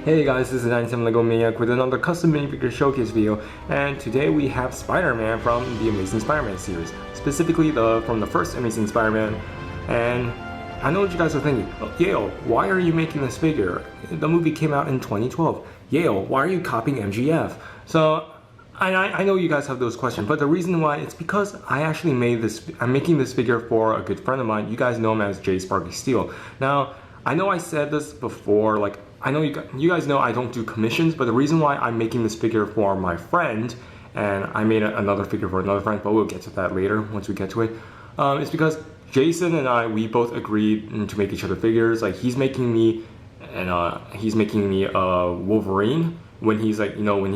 Hey guys, this is 97 Lego Maniac with another custom minifigure showcase video, and today we have Spider-Man from the Amazing Spider-Man series, specifically from the first Amazing Spider-Man. And I know what you guys are thinking, Yale, why are you making this figure? The movie came out in 2012. Yale, why are you copying MGF? So I know you guys have those questions, but the reason why it's because I actually I'm making this figure for a good friend of mine. You guys know him as JSparkySteel. Now, I know I said this before, like, I know you guys know I don't do commissions, but the reason why I'm making this figure for my friend, and I made another figure for another friend, but we'll get to that later once we get to it, is because Jason and we both agreed to make each other figures. Like, he's making me Wolverine when he's like, when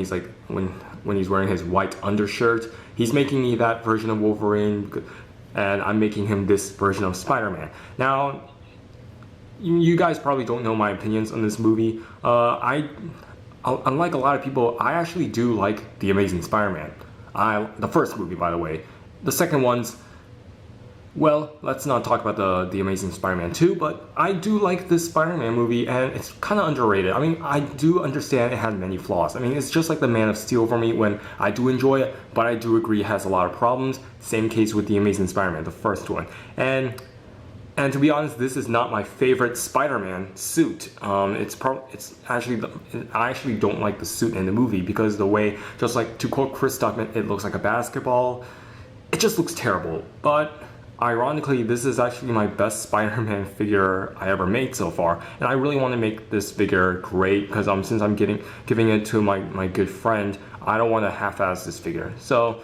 he's wearing his white undershirt. He's making me that version of Wolverine, and I'm making him this version of Spider-Man. Now, you guys probably don't know my opinions on this movie. Unlike a lot of people, I actually do like The Amazing Spider-Man. The first movie, by the way. The second one's, well, let's not talk about the Amazing Spider-Man 2, but I do like this Spider-Man movie, and it's kind of underrated. I mean, I do understand it has many flaws. I mean, it's just like the Man of Steel for me, when I do enjoy it, but I do agree it has a lot of problems. Same case with The Amazing Spider-Man, the first one. And to be honest, this is not my favorite Spider-Man suit. I actually don't like the suit in the movie because the way, just like to quote Chris Stuckman, it looks like a basketball. It just looks terrible. But ironically, this is actually my best Spider-Man figure I ever made so far, and I really want to make this figure great because since I'm giving it to my good friend, I don't want to half-ass this figure. So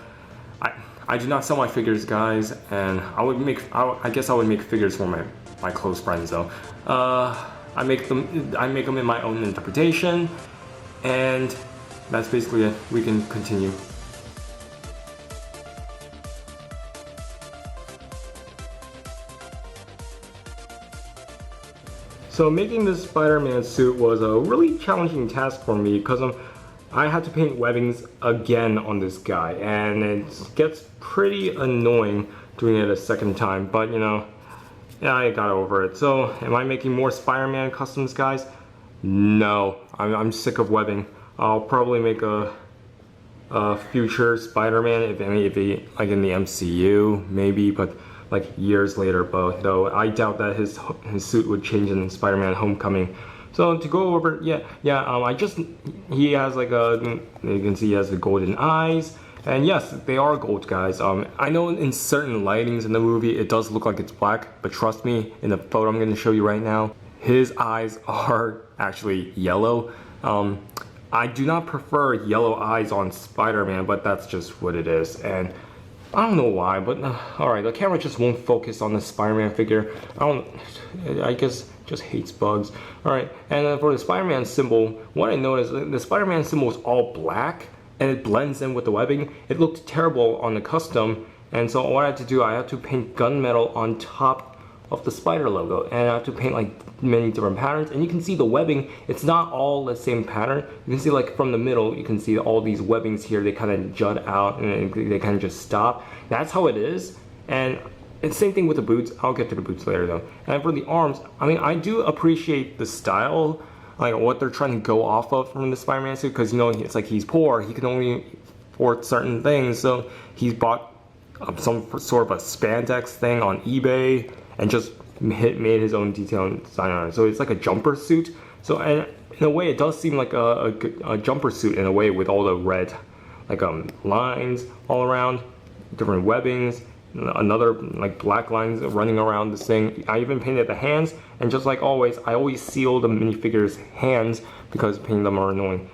I do not sell my figures, guys, and I guess I would make figures for my close friends though. I make them in my own interpretation, and that's basically it. We can continue. So making this Spider-Man suit was a really challenging task for me because I had to paint webbings again on this guy, and it gets pretty annoying doing it a second time, but you know, yeah, I got over it. So am I making more Spider-Man customs, guys? No, I'm sick of webbing. I'll probably make a future Spider-Man if he like in the MCU maybe, but like years later. But though I doubt that his suit would change in Spider-Man Homecoming. So to go over, he has like you can see he has the golden eyes, and yes, they are gold, guys. I know in certain lightings in the movie it does look like it's black, but trust me, in the photo I'm going to show you right now, his eyes are actually yellow. I do not prefer yellow eyes on Spider-Man, but that's just what it is, and I don't know why, but alright, the camera just won't focus on the Spider-Man figure. I guess just hates bugs. Alright, and then for the Spider-Man symbol, what I noticed, the Spider-Man symbol is all black, and it blends in with the webbing. It looked terrible on the custom, and so what I had to do, I had to paint gunmetal on top of the spider logo, and I have to paint like many different patterns, and you can see the webbing, it's not all the same pattern. You can see like from the middle, you can see all these webbings here, they kind of jut out and they kind of just stop. That's how it is, and it's same thing with the boots. I'll get to the boots later though. And for the arms, I mean, I do appreciate the style, like what they're trying to go off of from the Spider-Man suit, because you know, it's like he's poor, he can only afford certain things, so he's bought some sort of a spandex thing on eBay and just made his own detail and design on it. So it's like a jumper suit. So, and in a way, it does seem like a jumper suit in a way, with all the red like lines all around, different webbings, another like black lines running around this thing. I even painted the hands, and just like always, I always seal the minifigure's hands because painting them are annoying.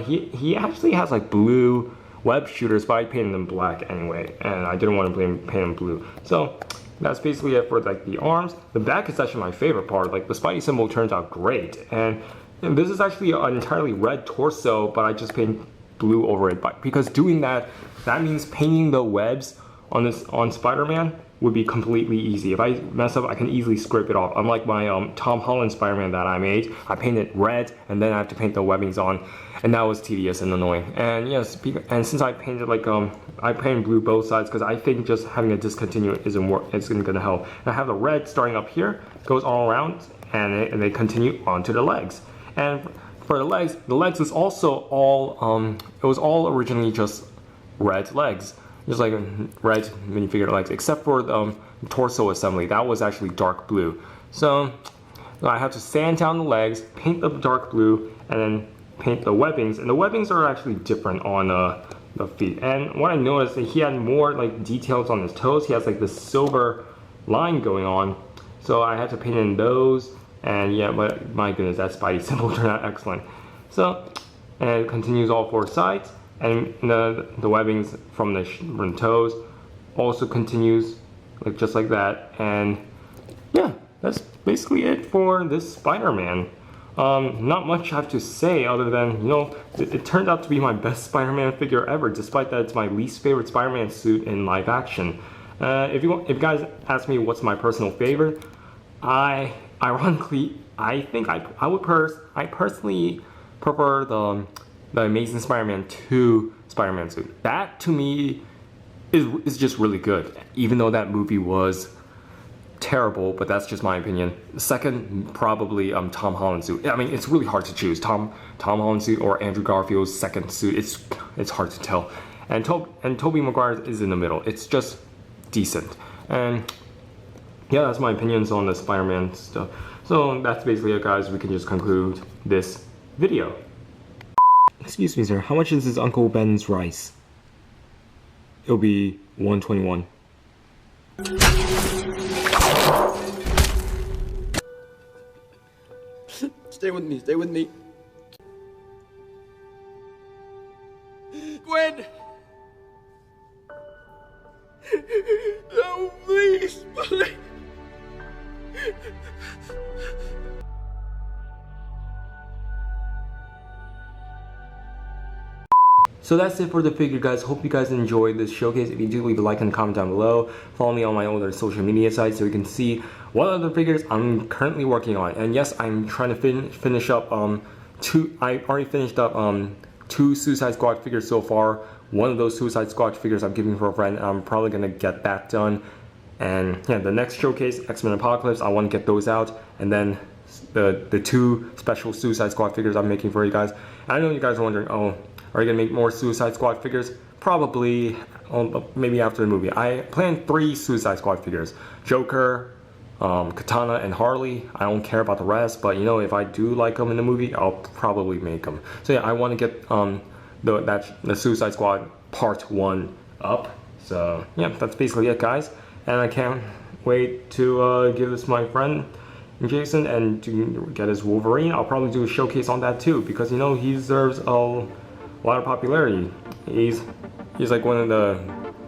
He actually has like blue web shooters, but I painted them black anyway, and I didn't want to paint them blue. So that's basically it for like the arms. The back is actually my favorite part. Like the Spidey symbol turns out great, and this is actually an entirely red torso, but I just paint blue over it. But because doing that means painting the webs on Spider-Man would be completely easy. If I mess up, I can easily scrape it off. Unlike my Tom Holland Spider-Man that I made, I painted red and then I have to paint the webbings on, and that was tedious and annoying. And yes, and since I painted like I painted blue both sides because I think just having a discontinuous isn't gonna help. And I have the red starting up here, goes all around, and they continue onto the legs. And For the legs is also all it was all originally just red legs, just like red minifigure legs, except for the torso assembly. That was actually dark blue. So I have to sand down the legs, paint the dark blue, and then paint the webbings. And the webbings are actually different on the feet. And what I noticed is he had more like details on his toes. He has like this silver line going on. So I had to paint in those. And yeah, but my goodness, that Spidey symbol turned out excellent. So, and it continues all four sides. And the webbings from the toes also continues like just like that. And yeah, that's basically it for this Spider-Man. Not much I have to say other than, you know, it turned out to be my best Spider-Man figure ever, despite that it's my least favorite Spider-Man suit in live action. If you guys ask me what's my personal favorite, ironically, I think I personally prefer the Amazing Spider-Man 2 Spider-Man suit. That to me is just really good, even though that movie was terrible, but that's just my opinion. Second, probably Tom Holland suit. I mean, it's really hard to choose Tom Holland suit or Andrew Garfield's second suit. It's hard to tell. And Tobey Maguire is in the middle. It's just decent. And yeah, that's my opinions on the Spider-Man stuff. So that's basically it, guys. We can just conclude this video. Excuse me, sir. How much is this Uncle Ben's rice? It'll be $1.21. Stay with me, stay with me. Gwen! No, please, please. So that's it for the figure, guys. Hope you guys enjoyed this showcase. If you do, leave a like and comment down below. Follow me on my other social media sites so you can see what other figures I'm currently working on. And yes, I'm trying to finish up I already finished up 2 Suicide Squad figures so far. One of those Suicide Squad figures I'm giving for a friend. I'm probably gonna get that done. And yeah, the next showcase, X-Men Apocalypse, I want to get those out. And then the 2 special Suicide Squad figures I'm making for you guys. And I know you guys are wondering, oh, are you gonna make more Suicide Squad figures? Probably, maybe after the movie. I plan 3 Suicide Squad figures: Joker, Katana, and Harley. I don't care about the rest, but you know, if I do like them in the movie, I'll probably make them. So yeah, I want to get the Suicide Squad Part 1 up. So yeah, that's basically it, guys. And I can't wait to give this to my friend Jayson and to get his Wolverine. I'll probably do a showcase on that too, because you know, he deserves a lot of popularity. He's like one of the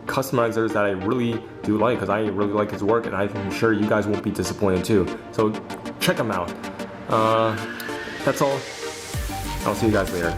customizers that I really do like, because I really like his work, and I'm sure you guys won't be disappointed too. So check him out. That's all. I'll see you guys later.